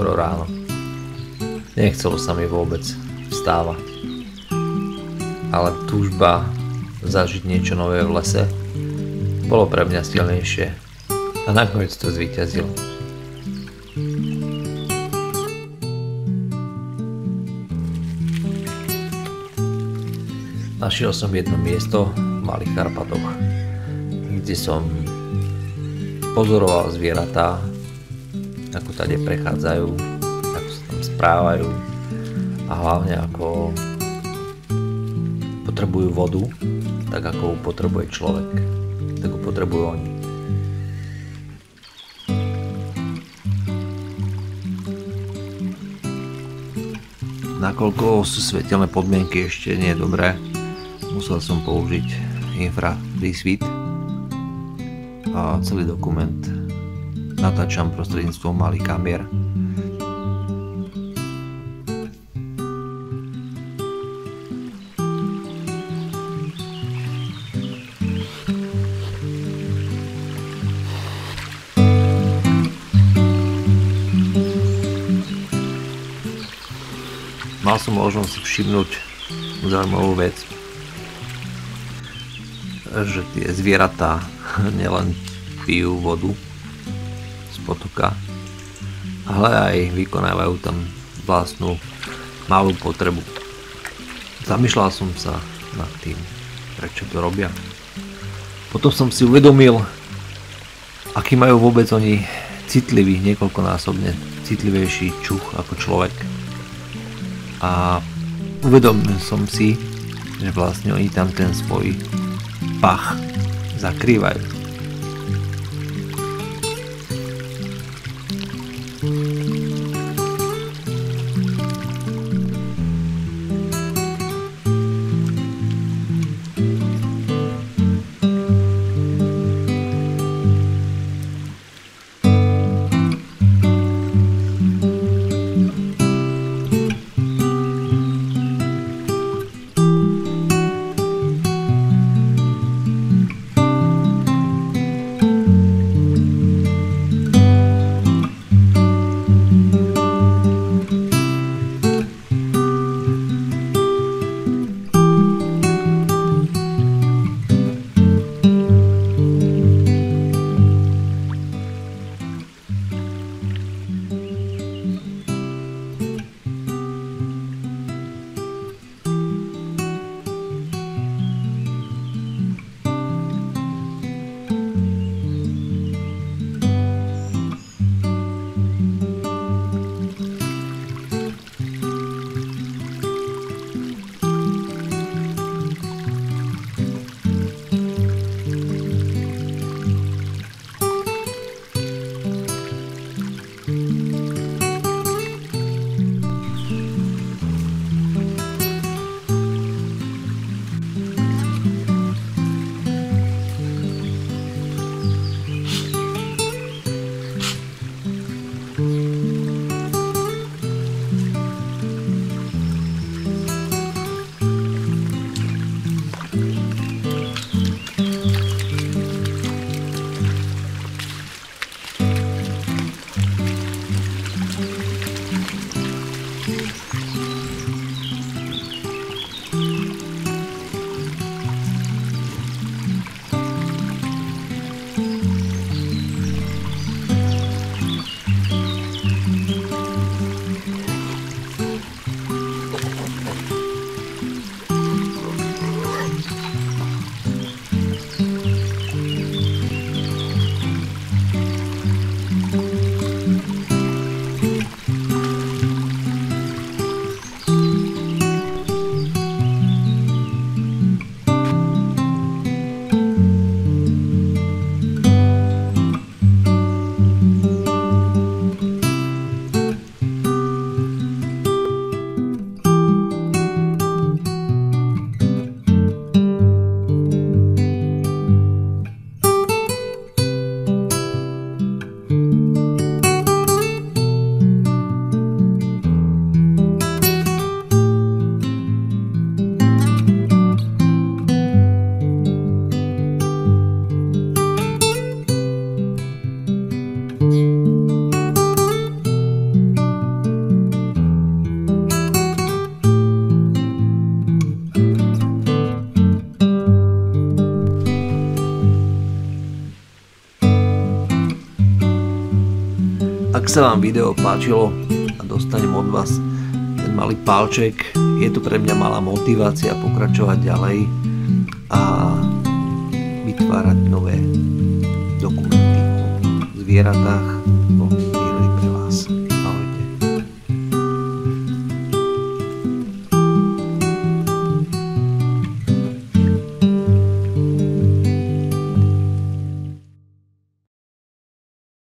skoro ráno. Nechcelo sa mi vôbec vstávať. Ale túžba zažiť niečo nové v lese bolo pre mňa silnejšie a nakoniec to zvíťazilo. Našiel som jedno miesto v Malých Karpatoch, kde som pozoroval zvieratá, ako tady prechádzajú, ako sa tam správajú a hlavne ako potrebujú vodu, tak ako ju potrebuje človek, tak ju potrebujú oni. Nakoľko sú svetelné podmienky ešte nie dobré, musel som použiť infra prísvit a celý dokument natáčam prostredníctvom malých kamier. Mal som možnosť všimnúť zaujímavú vec, že tie zvieratá nielen pijú vodu z potoka, ale aj vykonávajú tam vlastnú malú potrebu. Zamýšľal som sa nad tým, prečo to robia. Potom som si uvedomil, aký majú vôbec oni citlivý, niekoľkonásobne citlivejší čuch ako človek. A uvedomil som si, že vlastne oni tam ten svoj pach zakrývajú. Ak sa vám video páčilo a dostanem od vás ten malý palček, je to pre mňa malá motivácia pokračovať ďalej a vytvárať nové dokumenty o zvieratách, o